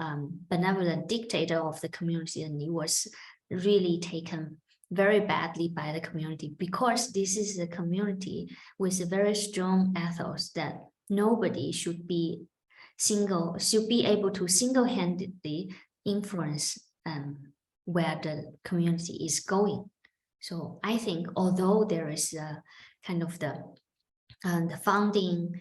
benevolent dictator of the community, and he was really taken very badly by the community, because this is a community with a very strong ethos that nobody should be able to single-handedly influence where the community is going. So I think although there is a kind of the founding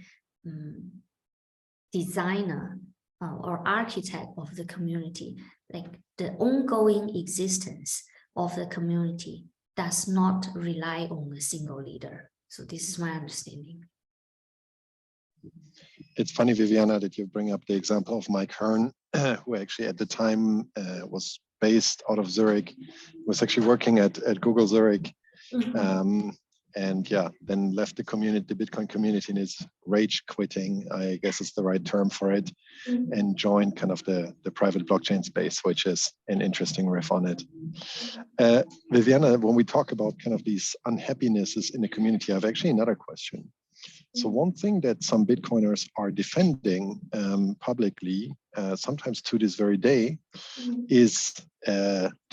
designer or architect of the community, like the ongoing existence of the community does not rely on a single leader. So this is my understanding.
It's funny, Vivianna, that you bring up the example of Mike Hearn, who actually at the time was based out of Zurich, was actually working at Google Zurich.
Mm-hmm.
And yeah, then left the community, the Bitcoin community, and is rage quitting, I guess is the right term for it,
Mm-hmm.
and joined kind of the private blockchain space, which is an interesting riff on it. Vivianna, when we talk about kind of these unhappinesses in the community, I have actually another question. So one thing that some Bitcoiners are defending publicly, sometimes to this very day, is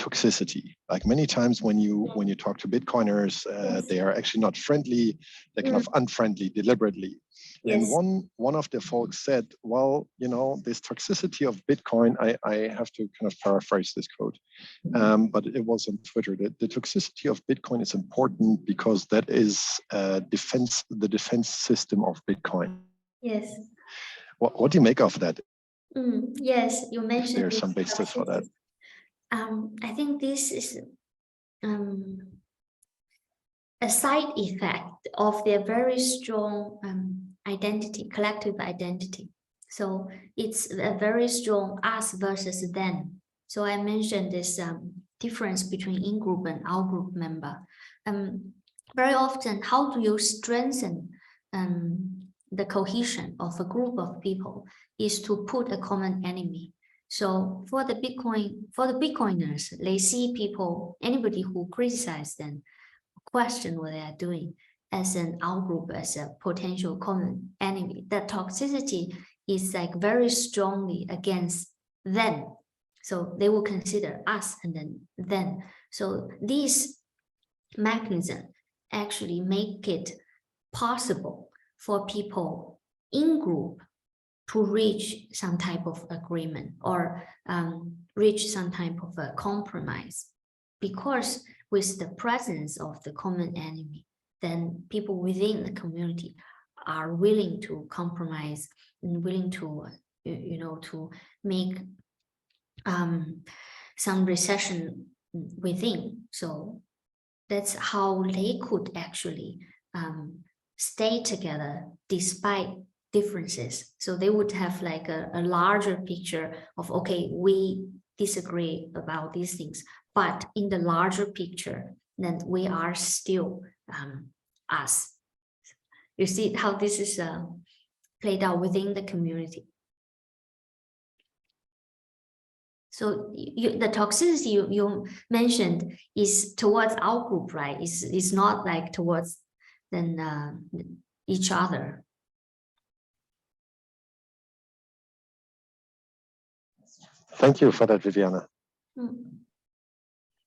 toxicity. Like many times when you talk to Bitcoiners, they are actually not friendly, they're kind of unfriendly deliberately.
Yes.
And one of the folks said, well, this toxicity of Bitcoin, I have to kind of paraphrase this quote, but it was on Twitter, that the toxicity of Bitcoin is important because that is the defense system of Bitcoin.
Yes.
What do you make of that?
Yes, you mentioned
There's some basis for that.
I think this is a side effect of their very strong identity, collective identity. So it's a very strong us versus them. So I mentioned this difference between in-group and out-group member. Very often, how do you strengthen the cohesion of a group of people is to put a common enemy. So for the Bitcoiners, they see anybody who criticizes them, question what they are doing as an out-group, as a potential common enemy. That toxicity is like very strongly against them. So they will consider us and then them. So these mechanisms actually make it possible for people in group to reach some type of agreement or reach some type of a compromise. Because with the presence of the common enemy, then people within the community are willing to compromise and willing to, to make some recession within. So that's how they could actually stay together despite differences. So they would have like a larger picture of, okay, we disagree about these things, but in the larger picture, then we are still us. You see how this is played out within the community. So the toxicity you mentioned is towards our group, right? Is not like towards then each other.
Thank you for that, Vivianna.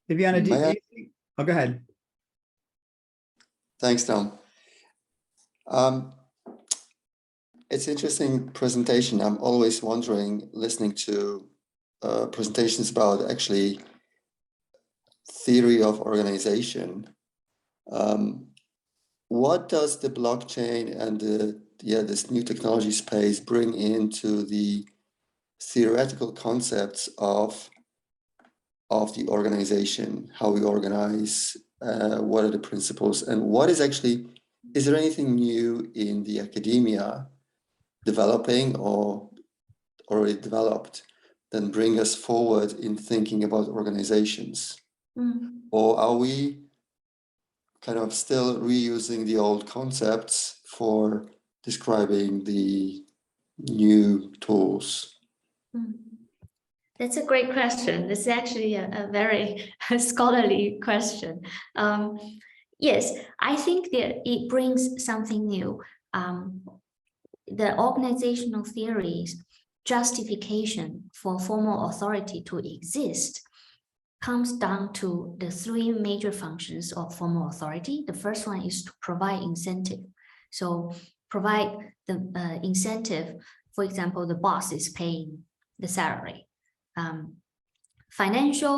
Vivianna, do
May I-
you think? Oh, go ahead.
Thanks, Tom. It's interesting presentation. I'm always wondering, listening to presentations about actually theory of organization. What does the blockchain and this new technology space bring into the theoretical concepts of the organization, how we organize, what are the principles, and what is actually, is there anything new in the academia developing or already developed then bring us forward in thinking about organizations? Or are we kind of still reusing the old concepts for describing the new tools?
That's a great question. This is actually a very scholarly question. Yes, I think that it brings something new. The organizational theories justification for formal authority to exist comes down to the three major functions of formal authority. The first one is to provide incentive. So provide the incentive, for example, the boss is paying the salary. Financial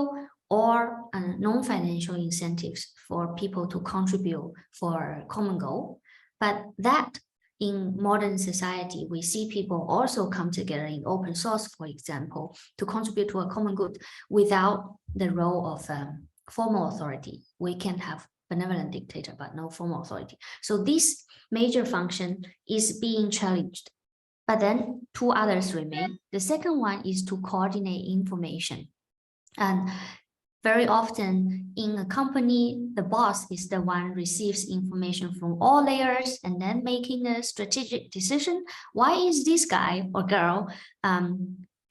or non-financial incentives for people to contribute for a common goal. But that in modern society, we see people also come together in open source, for example, to contribute to a common good without the role of formal authority. We can have benevolent dictator, but no formal authority. So this major function is being challenged. But then two others remain. The second one is to coordinate information. And very often in a company, the boss is the one who receives information from all layers and then making a strategic decision. Why is this guy or girl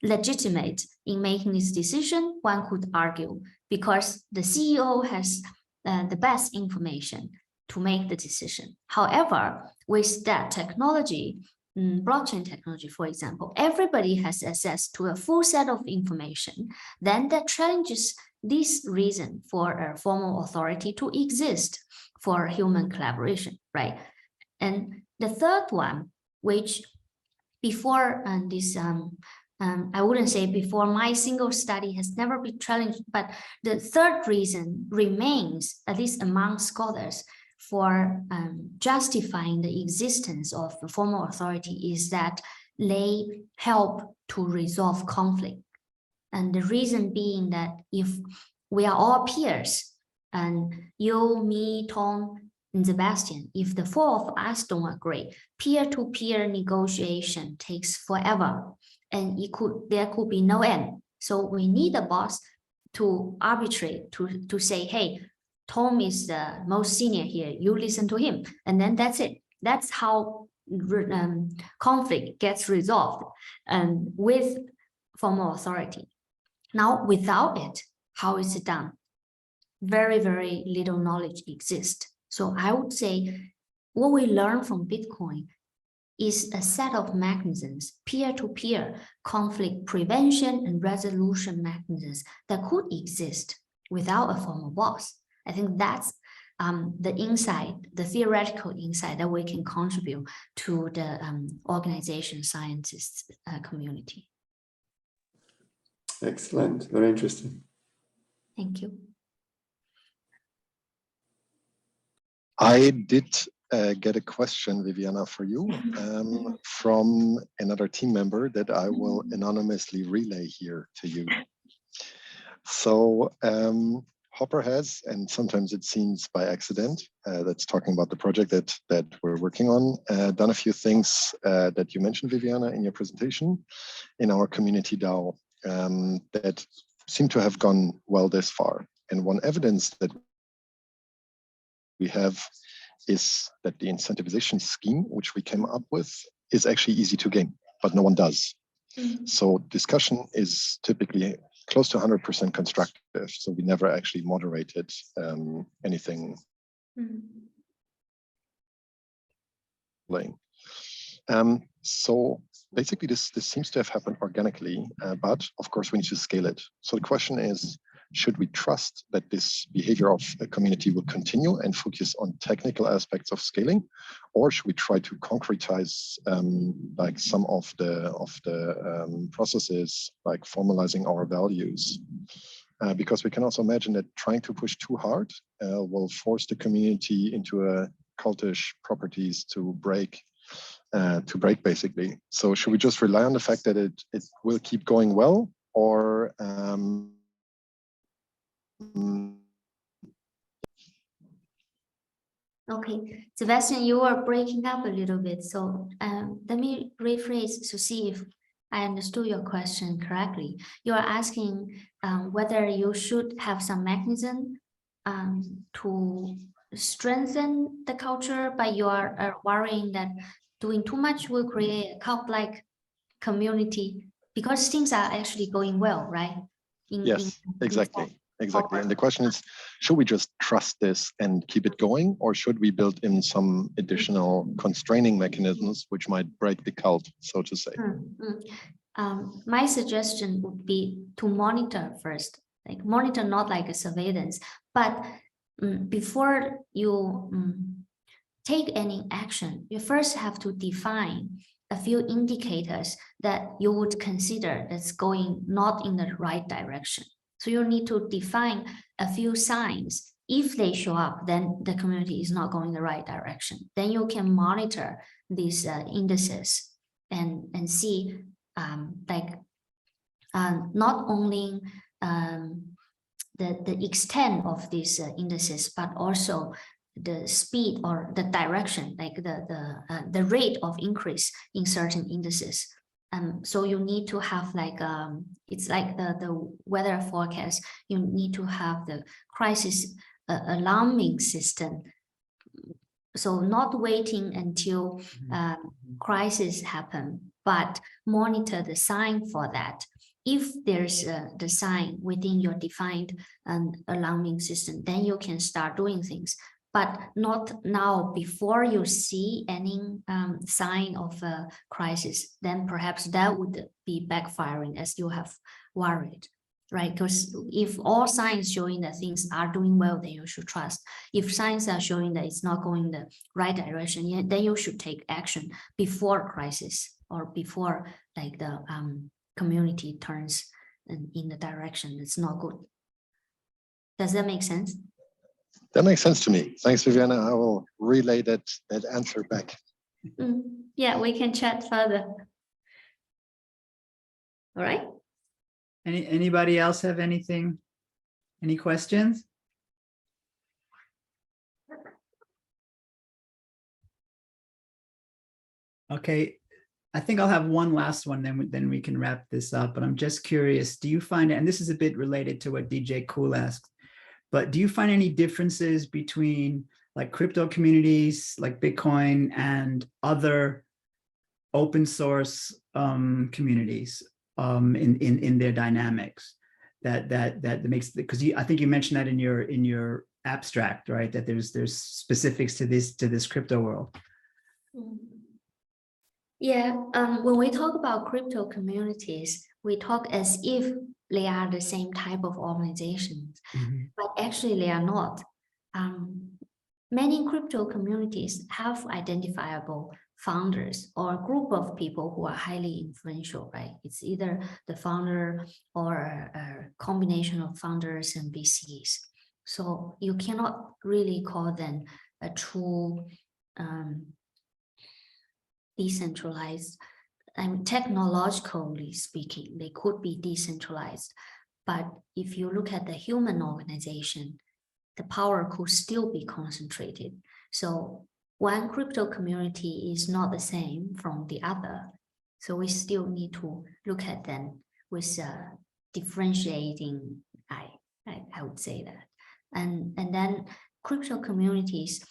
legitimate in making this decision? One could argue because the CEO has the best information to make the decision. However, with that technology, blockchain technology, for example, everybody has access to a full set of information. Then that challenges this reason for a formal authority to exist for human collaboration, right? And the third one, which before this, I wouldn't say before my single study has never been challenged, but the third reason remains, at least among scholars, for justifying the existence of the formal authority is that they help to resolve conflict. And the reason being that if we are all peers, and you, me, Tom, and Sebastian, if the four of us don't agree, peer-to-peer negotiation takes forever, and there could be no end. So we need a boss to arbitrate, to say, hey, Tom is the most senior here, you listen to him, and then that's it. That's how conflict gets resolved with formal authority. Now, without it, how is it done? Very, very little knowledge exists. So I would say what we learn from Bitcoin is a set of mechanisms, peer-to-peer conflict prevention and resolution mechanisms that could exist without a formal boss. I think that's the insight, the theoretical insight that we can contribute to the organization scientists community.
Excellent, very interesting.
Thank you.
I did get a question, Vivianna, for you from another team member that I will anonymously relay here to you. So Hopper has, and sometimes it seems by accident, that's talking about the project that we're working on, done a few things that you mentioned, Vivianna, in your presentation in our community DAO that seem to have gone well this far. And one evidence that we have is that the incentivization scheme, which we came up with, is actually easy to game, but no one does. So discussion is typically close to 100% constructive. So we never actually moderated anything. So basically this seems to have happened organically, but of course we need to scale it. So the question is, should we trust that this behavior of a community will continue and focus on technical aspects of scaling, or should we try to concretize like some of the processes, like formalizing our values? Because we can also imagine that trying to push too hard will force the community into a cultish properties to break basically. So should we just rely on the fact that it will keep going well, or
Okay, Sebastian, you are breaking up a little bit. So let me rephrase to see if I understood your question correctly. You are asking whether you should have some mechanism to strengthen the culture, but you are worrying that doing too much will create a cult-like community because things are actually going well, right?
Yes, exactly. Exactly. And the question is, should we just trust this and keep it going, or should we build in some additional constraining mechanisms which might break the cult, so to say?
My suggestion would be to monitor first, like monitor not like a surveillance, but before you take any action, you first have to define a few indicators that you would consider that's going not in the right direction. So you need to define a few signs. If they show up, then the community is not going the right direction. Then you can monitor these indices and see not only the extent of these indices, but also the speed or the direction, like the rate of increase in certain indices. So you need to have like it's like the weather forecast. You need to have the crisis alarming system. So not waiting until crisis happen, but monitor the sign for that. If there's the sign within your defined alarming system, then you can start doing things. But not now before you see any sign of a crisis, then perhaps that would be backfiring as you have worried, right? Because if all signs showing that things are doing well, then you should trust. If signs are showing that it's not going the right direction, then you should take action before crisis or before like the community turns in the direction that's not good. Does that make sense?
That makes sense to me. Thanks, Vivianna. I will relay that answer back.
Yeah, we can chat further. All right.
Anybody else have anything? Any questions? Okay, I think I'll have one last one, then we can wrap this up. But I'm just curious, do you find, and this is a bit related to what DJ Cool asked, but do you find any differences between like crypto communities like Bitcoin and other open source communities in their dynamics that makes, because I think you mentioned that in your abstract, right? That there's specifics to this crypto world.
Yeah, when we talk about crypto communities, we talk as if they are the same type of organizations, but actually they are not. Many crypto communities have identifiable founders or a group of people who are highly influential, right? It's either the founder or a combination of founders and VCs. So you cannot really call them a true decentralized. Technologically speaking, they could be decentralized. But if you look at the human organization, the power could still be concentrated. So one crypto community is not the same from the other. So we still need to look at them with differentiating, I would say that. And then crypto communities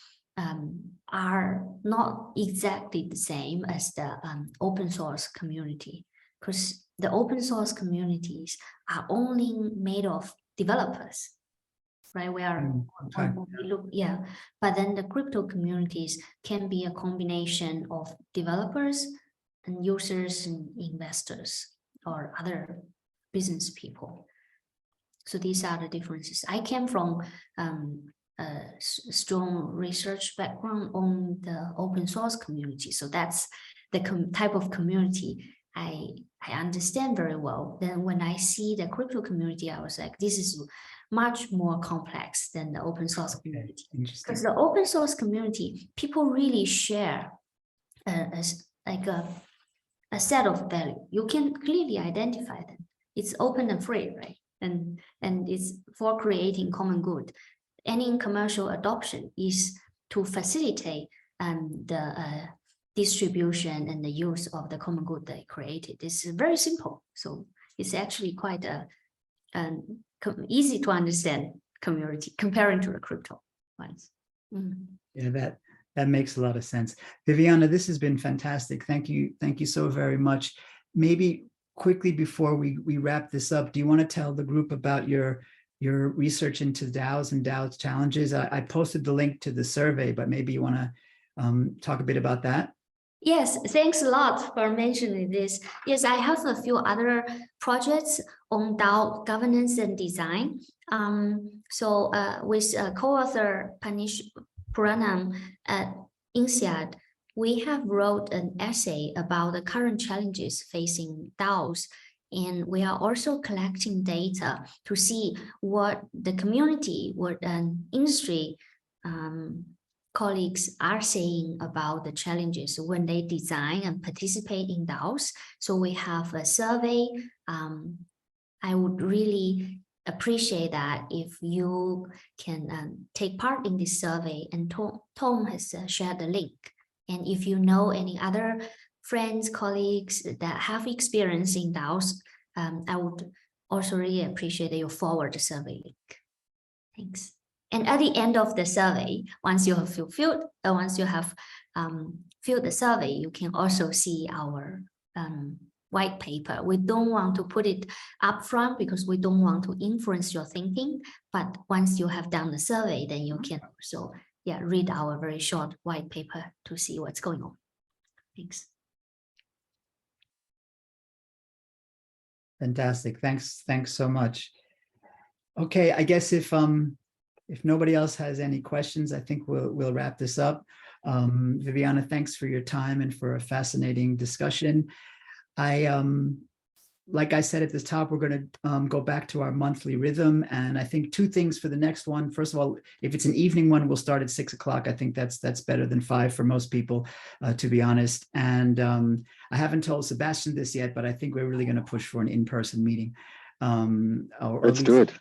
are not exactly the same as the open source community, because the open source communities are only made of developers, right? But then the crypto communities can be a combination of developers and users and investors or other business people. So these are the differences. I came from a strong research background on the open source community. So that's the type of community I understand very well. Then when I see the crypto community, I was like, this is much more complex than the open source community. Because the open source community, people really share a set of value. You can clearly identify them. It's open and free, right? And it's for creating common good. Any commercial adoption is to facilitate the distribution and the use of the common good they created. It's very simple. So it's actually quite easy to understand community comparing to the crypto ones.
Yeah, that makes a lot of sense. Vivianna, this has been fantastic. Thank you so very much. Maybe quickly before we wrap this up, do you want to tell the group about your research into DAOs and DAOs challenges? I posted the link to the survey, but maybe you want to talk a bit about that.
Yes, thanks a lot for mentioning this. Yes, I have a few other projects on DAO governance and design. With co-author Panish Puranam at INSEAD, we have wrote an essay about the current challenges facing DAOs. And we are also collecting data to see what the community, what industry colleagues are saying about the challenges when they design and participate in DAOs. So we have a survey. I would really appreciate that if you can take part in this survey, and Tom has shared the link. And if you know any other friends, colleagues that have experience in DAOs, I would also really appreciate that you forward the survey link. Thanks. And at the end of the survey, once you have filled the survey, you can also see our white paper. We don't want to put it up front because we don't want to influence your thinking. But once you have done the survey, then you can also read our very short white paper to see what's going on. Thanks.
Fantastic. Thanks so much. Okay, I guess if nobody else has any questions, I think we'll wrap this up. Vivianna, thanks for your time and for a fascinating discussion. Like I said at the top, we're going to go back to our monthly rhythm. And I think two things for the next one. First of all, if it's an evening one, we'll start at 6 o'clock. I think that's better than 5 for most people, to be honest. And I haven't told Sebastian this yet, but I think we're really going to push for an in-person meeting.
Let's do it.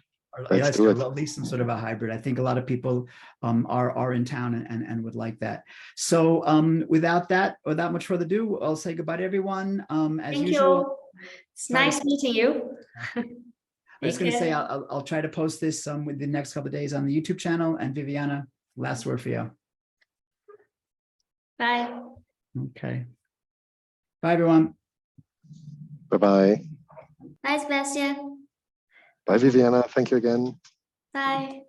Let's do it. At least some sort of a hybrid. I think a lot of people are in town and would like that. So without much further ado, I'll say goodbye to everyone. As
Thank
usual.
you. It's nice meeting you.
I'm just going to say I'll try to post this within the next couple of days on the YouTube channel. And Vivianna, last word for you.
Bye.
Okay. Bye, everyone.
Bye-bye.
Bye, Sebastian.
Bye, Vivianna. Thank you again.
Bye.